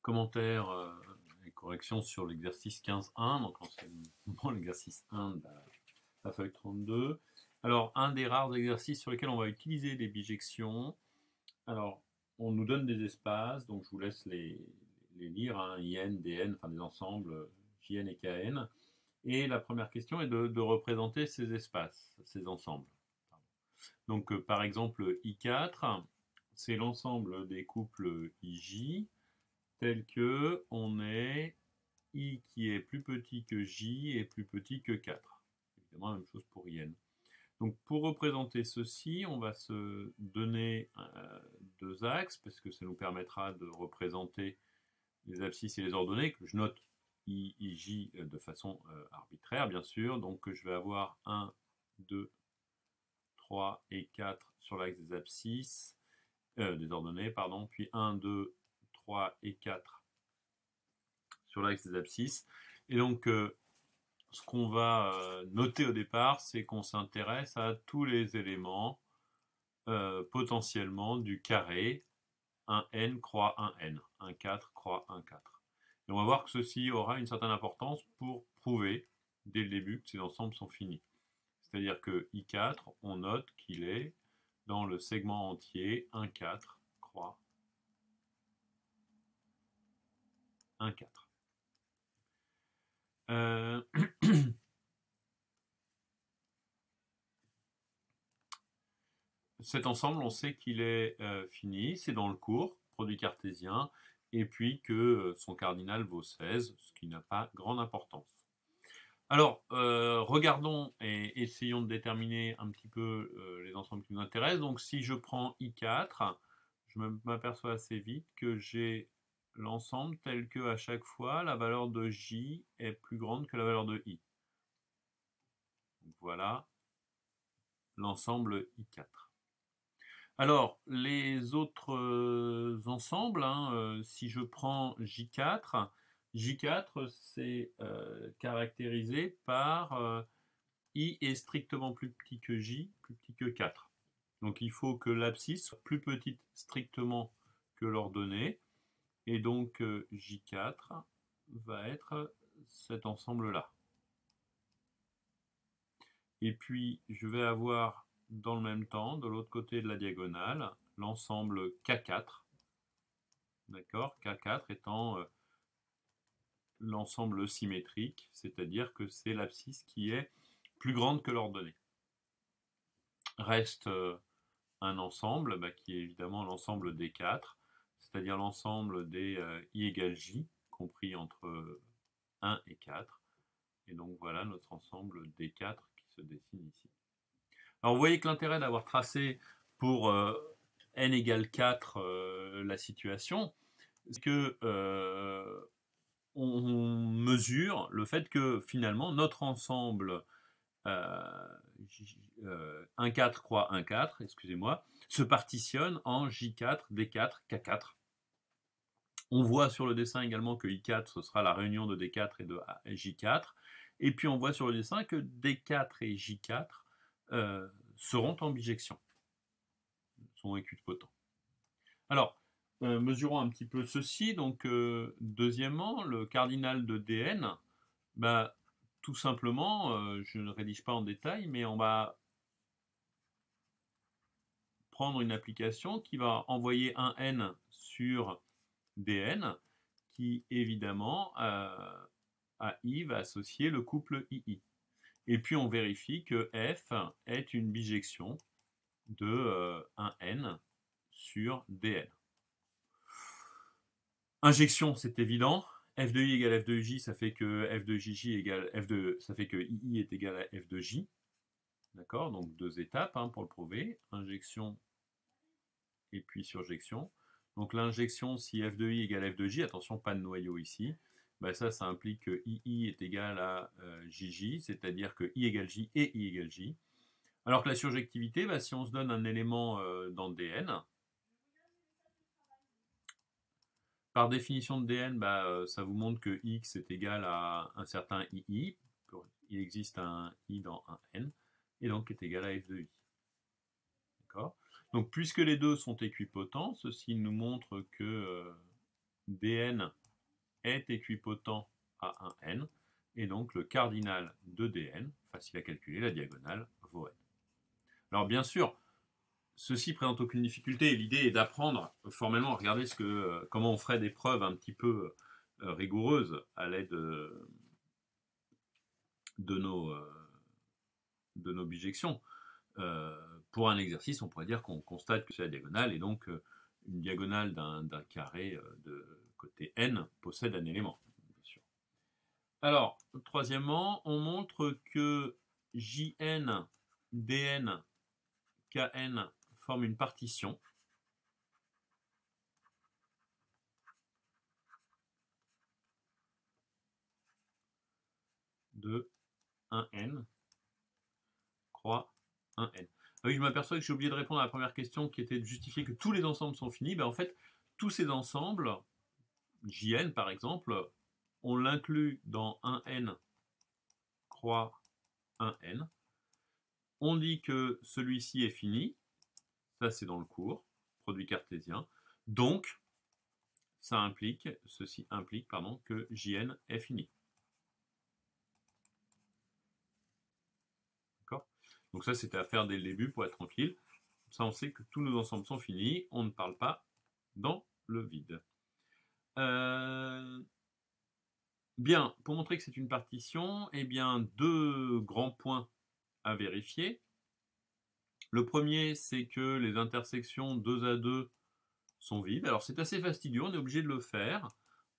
Commentaires et corrections sur l'exercice 15.1, donc l'enseignement l'exercice 1 de la feuille 32. Alors, un des rares exercices sur lesquels on va utiliser des bijections. Alors, on nous donne des espaces, donc je vous laisse les lire, hein, IN, DN, enfin des ensembles JN et KN. Et la première question est de représenter ces espaces, ces ensembles. Donc, par exemple, I4, c'est l'ensemble des couples IJ, tel que on est I qui est plus petit que J et plus petit que 4. Évidemment, la même chose pour IN. Donc pour représenter ceci, on va se donner deux axes, parce que ça nous permettra de représenter les abscisses et les ordonnées, que je note I, J de façon arbitraire, bien sûr. Donc je vais avoir 1, 2, 3 et 4 sur l'axe des abscisses, des ordonnées, pardon, puis 1, 2, 3 et 4 sur l'axe des abscisses. Et donc, ce qu'on va noter au départ, c'est qu'on s'intéresse à tous les éléments potentiellement du carré 1n croix 1n, 1, 4 croix 1, 4. Et on va voir que ceci aura une certaine importance pour prouver dès le début que ces ensembles sont finis. C'est-à-dire que I4, on note qu'il est dans le segment entier 1, 4 croix 1, 4. Cet ensemble, on sait qu'il est fini, c'est dans le cours, produit cartésien, et puis que son cardinal vaut 16, ce qui n'a pas grande importance. Alors, regardons et essayons de déterminer un petit peu les ensembles qui nous intéressent. Donc, si je prends I4, je m'aperçois assez vite que j'ai l'ensemble tel que à chaque fois, la valeur de J est plus grande que la valeur de I. Donc, voilà l'ensemble I4. Alors, les autres ensembles, hein, si je prends J4, J4 c'est caractérisé par I est strictement plus petit que J, plus petit que 4. Donc il faut que l'abscisse soit plus petite strictement que l'ordonnée, et donc J4 va être cet ensemble-là. Et puis je vais avoir dans le même temps, de l'autre côté de la diagonale, l'ensemble K4, d'accord, K4 étant l'ensemble symétrique, c'est-à-dire que c'est l'abscisse qui est plus grande que l'ordonnée. Reste un ensemble qui est évidemment l'ensemble des 4, c'est-à-dire l'ensemble des I égale J, compris entre 1 et 4. Et donc voilà notre ensemble des 4 qui se dessine ici. Alors vous voyez que l'intérêt d'avoir tracé pour n égale 4 la situation, c'est que on mesure le fait que finalement notre ensemble 1, 4 croix 1, 4, excusez-moi, se partitionne en J4, D4, K4. On voit sur le dessin également que I4, ce sera la réunion de D4 et de J4. Et puis on voit sur le dessin que D4 et J4 seront en bijection, sont équipotents. Alors, mesurons un petit peu ceci. Donc, deuxièmement, le cardinal de Dn, bah, tout simplement, je ne rédige pas en détail, mais on va prendre une application qui va envoyer un n sur dn, qui évidemment à i va associer le couple ii. Et puis on vérifie que f est une bijection de un n sur dn. Injection, c'est évident. F de i égale f de j, ça fait que f de jj égale f de, ça fait que ii est égal à f de j. D'accord, donc deux étapes pour le prouver. Injection et puis surjection. Donc l'injection, si f de i égale f de j, attention, pas de noyau ici, bah ça implique que ii est égal à jj, c'est-à-dire que i égale j et i égale j. Alors que la surjectivité, bah, si on se donne un élément dans dn, par définition de dn, bah, ça vous montre que x est égal à un certain ii, il existe un i dans un n, et donc est égal à f de i. D'accord ? Donc puisque les deux sont équipotents, ceci nous montre que dn est équipotent à un n, et donc le cardinal de dn, facile à calculer, la diagonale, vaut n. Alors bien sûr, ceci présente aucune difficulté, l'idée est d'apprendre formellement à regarder comment on ferait des preuves un petit peu rigoureuses à l'aide de nos bijections. Pour un exercice, on pourrait dire qu'on constate que c'est la diagonale, et donc une diagonale d'un carré de côté n possède un élément, bien sûr. Alors, troisièmement, on montre que Jn, Dn, Kn forment une partition de 1n croix 1n. Ah oui, je m'aperçois que j'ai oublié de répondre à la première question qui était de justifier que tous les ensembles sont finis. Ben, en fait, tous ces ensembles, Jn par exemple, on l'inclut dans 1n croix 1n. On dit que celui-ci est fini. Ça, c'est dans le cours, produit cartésien. Donc, ceci implique que Jn est fini. D'accord ? Donc ça, c'était à faire dès le début pour être tranquille. Ça, on sait que tous nos ensembles sont finis. On ne parle pas dans le vide. Bien, pour montrer que c'est une partition, eh bien, deux grands points à vérifier. Le premier, c'est que les intersections 2 à 2 sont vides. Alors c'est assez fastidieux, on est obligé de le faire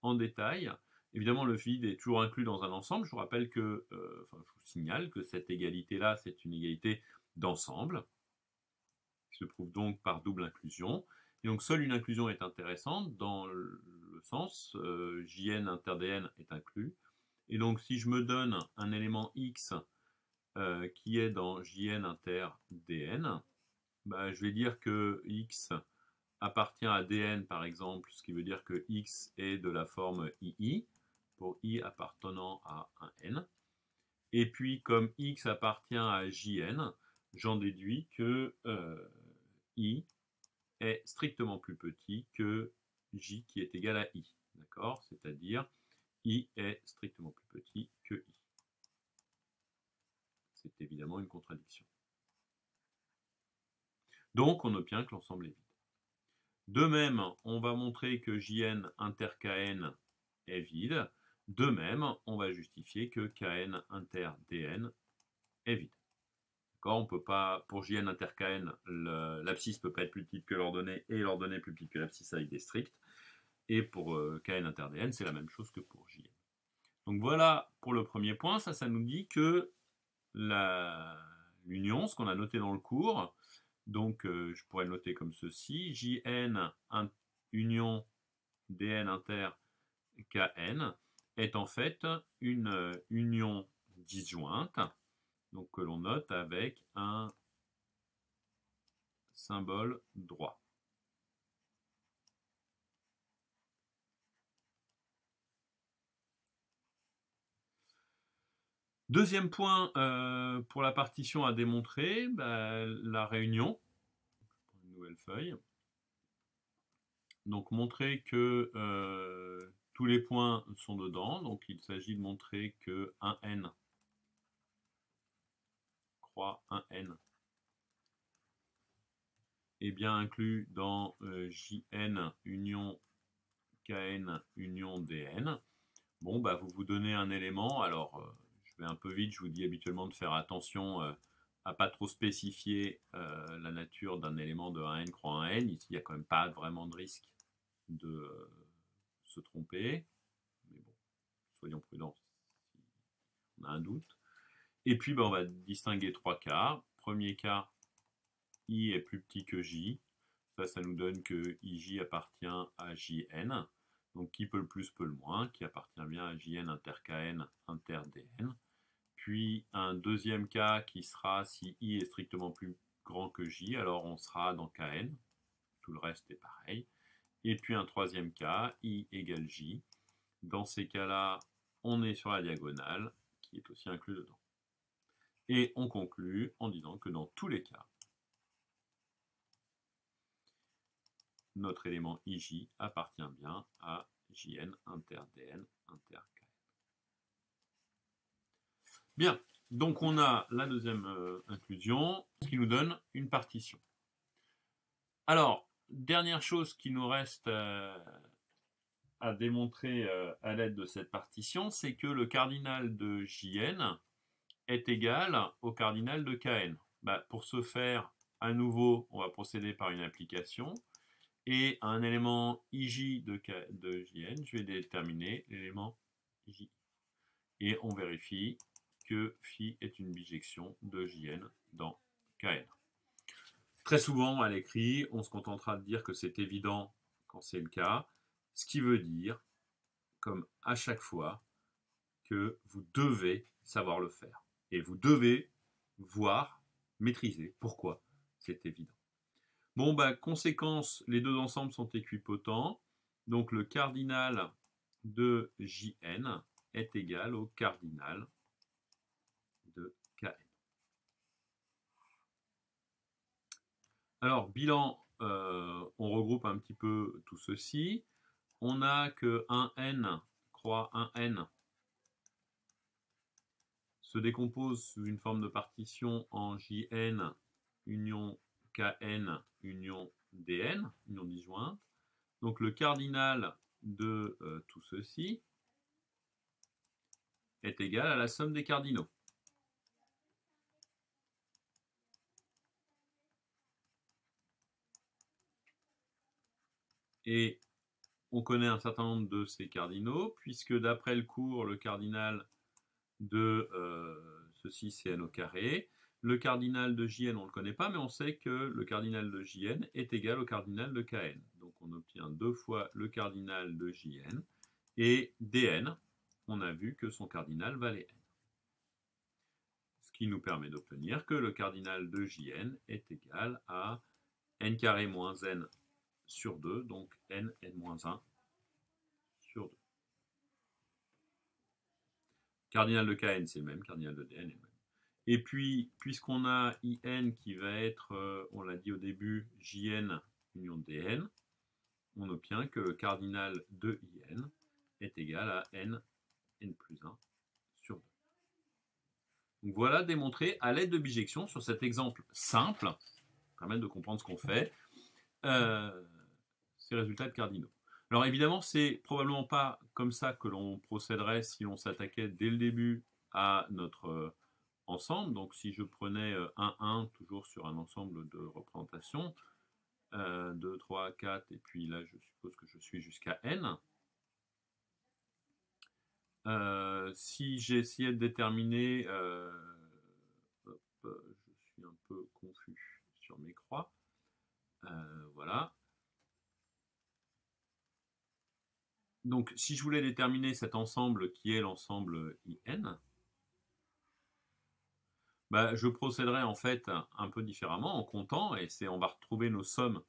en détail. Évidemment, le vide est toujours inclus dans un ensemble. Je vous rappelle que, je vous signale que cette égalité-là, c'est une égalité d'ensemble, qui se prouve donc par double inclusion. Et donc seule une inclusion est intéressante dans le sens Jn inter Dn est inclus. Et donc si je me donne un élément x qui est dans Jn inter Dn, bah, je vais dire que x appartient à Dn par exemple, ce qui veut dire que x est de la forme ii, pour i appartenant à un n. Et puis comme x appartient à Jn, j'en déduis que i est strictement plus petit que j qui est égal à i. D'accord ? C'est-à-dire i est strictement plus petit que i. C'est évidemment une contradiction. Donc on obtient que l'ensemble est vide. De même, on va montrer que Jn inter Kn est vide. De même, on va justifier que Kn inter Dn est vide. On peut pas, pour Jn inter Kn, l'abscisse ne peut pas être plus petite que l'ordonnée et l'ordonnée plus petite que l'abscisse avec des stricts. Et pour Kn inter Dn, c'est la même chose que pour Jn. Donc voilà pour le premier point. Ça nous dit que l'union, ce qu'on a noté dans le cours, donc je pourrais le noter comme ceci, Jn union Dn inter Kn est en fait une union disjointe, donc que l'on note avec un symbole droit. Deuxième point pour la partition à démontrer, la réunion. Une nouvelle feuille. Donc montrer que tous les points sont dedans. Donc il s'agit de montrer que 1n croix 1n est bien inclus dans Jn union Kn union Dn. Bon, bah, vous vous donnez un élément. Alors, je vais un peu vite. Je vous dis habituellement de faire attention à pas trop spécifier la nature d'un élément de 1n croix 1n. Ici, il n'y a quand même pas vraiment de risque de se tromper. Mais bon, soyons prudents si on a un doute. Et puis, bah, on va distinguer trois cas. Premier cas, i est plus petit que j. Ça nous donne que ij appartient à jn. Donc qui peut le plus peut le moins, qui appartient bien à Jn inter Kn inter Dn. Puis un deuxième cas qui sera si I est strictement plus grand que J, alors on sera dans Kn, tout le reste est pareil. Et puis un troisième cas, I égale J. Dans ces cas-là, on est sur la diagonale, qui est aussi inclus dedans. Et on conclut en disant que dans tous les cas, notre élément IJ appartient bien à JN inter DN inter KN. Bien, donc on a la deuxième inclusion qui nous donne une partition. Alors, dernière chose qui nous reste à démontrer à l'aide de cette partition, c'est que le cardinal de JN est égal au cardinal de KN. Pour ce faire, à nouveau, on va procéder par une application. Et un élément IJ de JN, je vais déterminer l'élément J. Et on vérifie que phi est une bijection de JN dans KN. Très souvent, à l'écrit, on se contentera de dire que c'est évident quand c'est le cas, ce qui veut dire, comme à chaque fois, que vous devez savoir le faire. Et vous devez voir, maîtriser pourquoi c'est évident. Bon, conséquence, les deux ensembles sont équipotents. Donc le cardinal de JN est égal au cardinal de KN. Alors, bilan, on regroupe un petit peu tout ceci. On a que 1n croix 1n se décompose sous une forme de partition en JN union KN union DN, union disjointe. Donc le cardinal de tout ceci est égal à la somme des cardinaux. Et on connaît un certain nombre de ces cardinaux, puisque d'après le cours, le cardinal de ceci, c'est n au carré. Le cardinal de Jn, on ne le connaît pas, mais on sait que le cardinal de Jn est égal au cardinal de Kn. Donc on obtient 2 fois le cardinal de Jn. Et Dn, on a vu que son cardinal valait n. Ce qui nous permet d'obtenir que le cardinal de Jn est égal à n carré moins n sur 2, donc n moins 1 sur 2. Cardinal de Kn, c'est le même, cardinal de Dn est le même. Et puis, puisqu'on a In qui va être, on l'a dit au début, Jn union Dn, on obtient que le cardinal de In est égal à n plus 1 sur 2. Donc voilà démontré à l'aide de bijection sur cet exemple simple, permettre de comprendre ce qu'on fait, ces résultats de cardinaux. Alors évidemment, c'est probablement pas comme ça que l'on procéderait si on s'attaquait dès le début à notre ensemble. Donc si je prenais 1, 1, toujours sur un ensemble de représentations, 2, 3, 4, et puis là je suppose que je suis jusqu'à n. Si j'essayais de déterminer, je suis un peu confus sur mes croix, voilà. Donc si je voulais déterminer cet ensemble qui est l'ensemble IN, je procéderais en fait un peu différemment en comptant, et on va retrouver nos sommes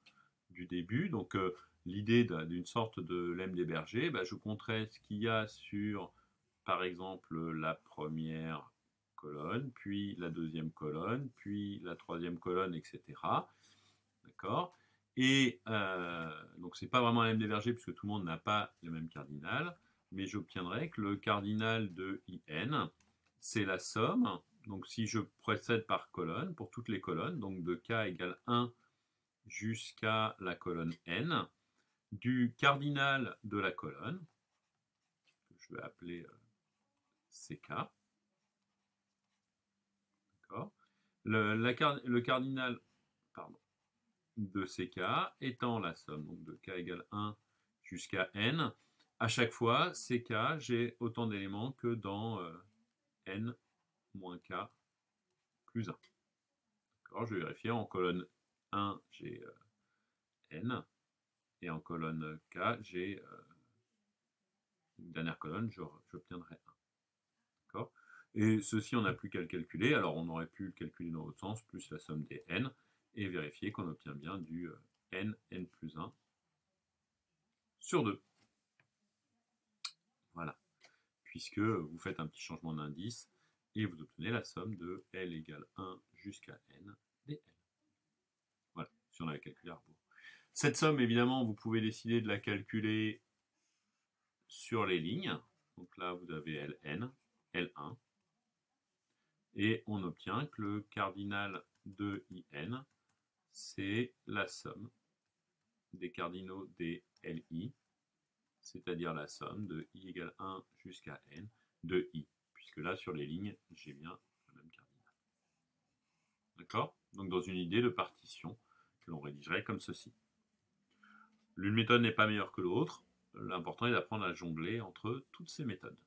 du début. Donc l'idée d'une sorte de lemme des bergers, je compterai ce qu'il y a sur, par exemple, la première colonne, puis la deuxième colonne, puis la troisième colonne, etc. D'accord. Et donc c'est pas vraiment la lemme des bergers puisque tout le monde n'a pas le même cardinal, mais j'obtiendrai que le cardinal de IN, c'est la somme. Donc si je procède par colonne, pour toutes les colonnes, donc de k égale 1 jusqu'à la colonne n, du cardinal de la colonne, que je vais appeler CK, d'accord, le cardinal de CK étant la somme donc de k égale 1 jusqu'à n. À chaque fois, CK, j'ai autant d'éléments que dans n moins k plus 1. Je vais vérifier, en colonne 1, j'ai n, et en colonne k, j'ai une dernière colonne, j'obtiendrai 1. D'accord. Et ceci, on n'a plus qu'à le calculer. Alors, on aurait pu le calculer dans l'autre sens, plus la somme des n, et vérifier qu'on obtient bien du n plus 1 sur 2. Voilà. Puisque vous faites un petit changement d'indice, et vous obtenez la somme de L égale 1 jusqu'à n dl. Voilà, si on avait calculé à rebours. Cette somme, évidemment, vous pouvez décider de la calculer sur les lignes. Donc là, vous avez Ln, L1. Et on obtient que le cardinal de IN, c'est la somme des cardinaux des LI, c'est-à-dire la somme de I égale 1 jusqu'à N de I. Puisque là, sur les lignes, j'ai bien le même cardinal. D'accord? Donc dans une idée de partition que l'on rédigerait comme ceci. L'une méthode n'est pas meilleure que l'autre. L'important est d'apprendre à jongler entre toutes ces méthodes.